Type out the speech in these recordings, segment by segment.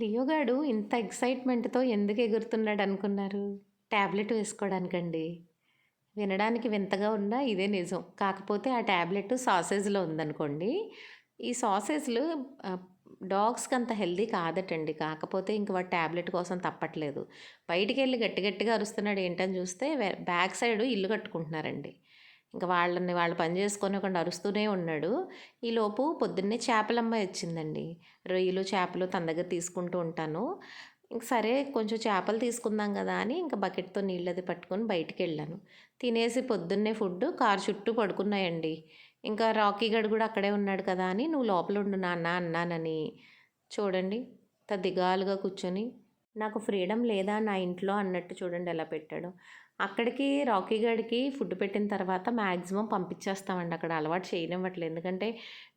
లియోగాడు ఇంత ఎక్సైట్‌మెంట్‌తో ఎందుకు ఎగురుతున్నాడనుకున్నారు? టాబ్లెట్ వేసుకోవడానికండి. వినడానికి వింతగా ఉన్నా ఇదే నిజం. కాకపోతే ఆ టాబ్లెట్ సాసేజ్‌లో ఉందనుకోండి. ఈ సాసేజ్‌లు ఆహ్, డాగ్స్‌కంత హెల్తీ కాదటండి. కాకపోతే ఇంక వాడు టాబ్లెట్ కోసం తప్పట్లేదు. బయటికెళ్ళి గట్టి గట్టిగా అరుస్తున్నాడు ఏంటని చూస్తే బ్యాక్ సైడు ఇల్లు కట్టుకుంటున్నారండి. ఇంక వాళ్ళ పని చేసుకోనివ్వకుండా అరుస్తూనే ఉన్నాడు. ఈలోపు పొద్దున్నే చేపలమ్మాయి వచ్చిందండి. రొయ్యలు, చేపలు తన దగ్గర తీసుకుంటూ ఉంటాను. ఇంక సరే కొంచెం చేపలు తీసుకుందాం గదా అని ఇంక బకెట్‌తో నీళ్ళది పట్టుకొని బయటికెళ్ళాను. తినేసి పొద్దున్నే ఫుడ్డు కారు చుట్టూ పడుకున్నాయండి. ఇంకా రాకీ గాడు గూడా అక్కడే ఉన్నాడు కదా అని "నువ్వు లోపలుండు నాన్న" అన్నానని చూడండి ఇంత దిగాలుగా కూర్చొని నాకు ఫ్రీడమ్ లేదా నా ఇంట్లో అన్నట్టు చూడండి ఎలా పెట్టాడో. అక్కడికి రాకీ గాడికి ఫుడ్ పెట్టిన తర్వాత మాక్సిమం పంపించేస్తామండి. అక్కడ అలవాటు చేయనివ్వట్లేదు. ఎందుకంటే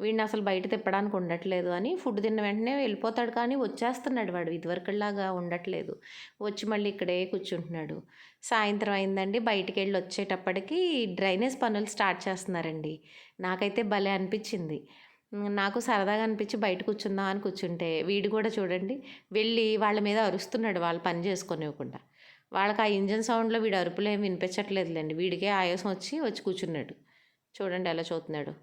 వీడిని అసలు బయట తిప్పడానికి ఉండట్లేదు అని ఫుడ్ తిన్న వెంటనే వెళ్ళిపోతాడు కానీ వచ్చేస్తున్నాడు వాడు. ఇదివరకులాగా ఉండట్లేదు. వచ్చి మళ్ళీ ఇక్కడే కూర్చుంటున్నాడు. సాయంత్రం అయిందండి. బయటికెళ్ళి వచ్చేటప్పటికి డ్రైనేజ్ పనులు స్టార్ట్ చేస్తున్నారండి. నాకైతే భలే అనిపించింది. నాకు సరదాగా అనిపించి బయట కూర్చుందాం అని కూర్చుంటే, వీడు కూడా చూడండి వెళ్ళి వాళ్ళ మీద అరుస్తున్నాడు వాళ్ళు పని చేసుకోనివ్వకుండా. వాళ్ళకి ఆ ఇంజిన్ సౌండ్‌లో వీడి అరుపులేమి వినిపించట్లేదులెండి. వీడికే ఆయాసం వచ్చి కూర్చున్నాడు. చూడండి ఎలా చూస్తున్నాడో.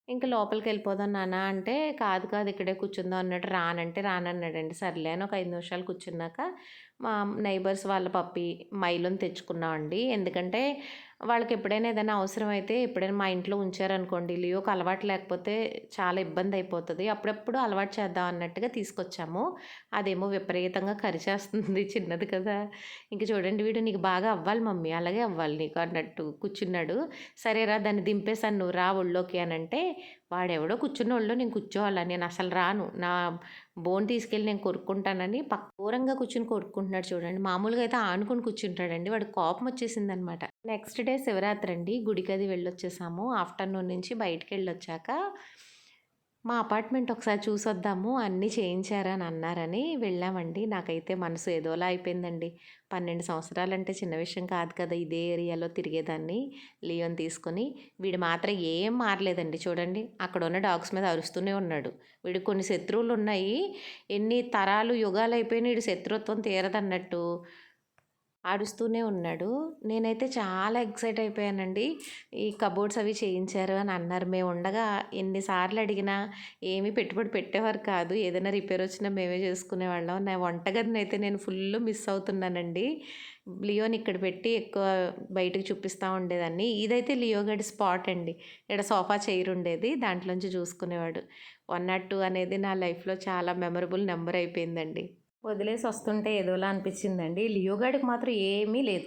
ఇంక లోపలికెళ్ళిపోదాం నాన్న అంటే, కాదు కాదు ఇక్కడే కూర్చుందాం అన్నాడు. రానంటే రానన్నాడండి. సర్లే అని ఒక 5 నిమిషాలు కూర్చున్నాక, మా నైబర్స్ వాళ్ళ పప్పీ మైలోని తెచ్చుకున్నామండి. ఎందుకంటే, వాళ్ళకెప్పుడైనా ఏదైనా అవసరమైతే ఎప్పుడైనా మా ఇంట్లో ఉంచారనుకోండి, లియోకి అలవాటు లేకపోతే చాలా ఇబ్బందయిపోతది. అప్పుడప్పుడు అలవాటు చేద్దాం అన్నట్టుగా తీసుకొచ్చాము. అదేమో విపరీతంగా కరిచేస్తుంది చిన్నది కదా! ఇంక చూడండి వీడు "నీకు బాగా అవ్వాలి మమ్మీ, అలాగే అవ్వాలి నీకు" అన్నట్టు కూర్చున్నాడు. సరేరా దాన్ని దింపేసాను నువ్వు రా ఒళ్ళోకి అనంటే, వాడెవడో కూర్చున్నోళ్ళో నేను కూర్చోవాలా? నేనసలు రాను. నా బోన్ తీసుకెళ్ళి నేను కొరుక్కుంటానని దూరంగా కూర్చొని కొరుక్కుంటున్నాడు చూడండి. మామూలుగా అయితే ఆనుకొని కూర్చుంటాడండి. వాడికి కోపం వచ్చేసిందనమాట. నెక్స్ట్ డే శివరాత్రి అండి. గుడికది వెళ్ళొచ్చేసాము. ఆఫ్టర్‌నూన్ నుంచి బయటికెళ్ళొచ్చాక మా అపార్ట్మెంట్ ఒకసారి చూసొద్దాము అన్నీ చేయించారు అని అన్నారని వెళ్ళామండి. నాకైతే మనసు ఏదోలా అయిపోయిందండి. 12 సంవత్సరాలంటే చిన్న విషయం కాదు కదా! ఇదే ఏరియాలో తిరిగేదాన్ని లియోని తీసుకొని. వీడు మాత్రం ఏం మారలేదండి చూడండి. అక్కడున్న డాగ్స్ మీద అరుస్తూనే ఉన్నాడు. వీడికి కొన్ని శత్రువులున్నాయి. ఎన్ని తరాలు, యుగాలయిపోయినా ఈడి శత్రుత్వం తీరదన్నట్టు అరుస్తూనే ఉన్నాడు. నేనైతే చాలా ఎక్సైట్ అయిపోయానండి. ఈ కబోర్డ్స్ అవి చేయించారు అని అన్నారు. మేముండగా ఎన్ని సార్లు అడిగినా ఏమీ పెట్టుబడి పెట్టేవారు కాదు. ఏదైనా రిపేర్ వచ్చినా మేమే చేసుకునేవాళ్ళం. నా వంటగదినైతే నేను ఫుల్లు మిస్ అవుతున్నానండి. లియోని ఇక్కడ పెట్టి ఎక్కువ బయటకి చూపిస్తా ఉండేదాన్ని. ఇదైతే లియో గడి స్పాట్ అండి. ఈడ సోఫా చైర్ ఉండేది. దాంట్లోంచి చూసుకునేవాడు. 102 అనేది నా లైఫ్‌లో చాలా మెమరబుల్ నంబర్ అయిపోయిందండి. వదిలేసి వస్తుంటే ఏదోలా అనిపించిందండి. లియో గాడికి మాత్రం ఏమీ లేదు.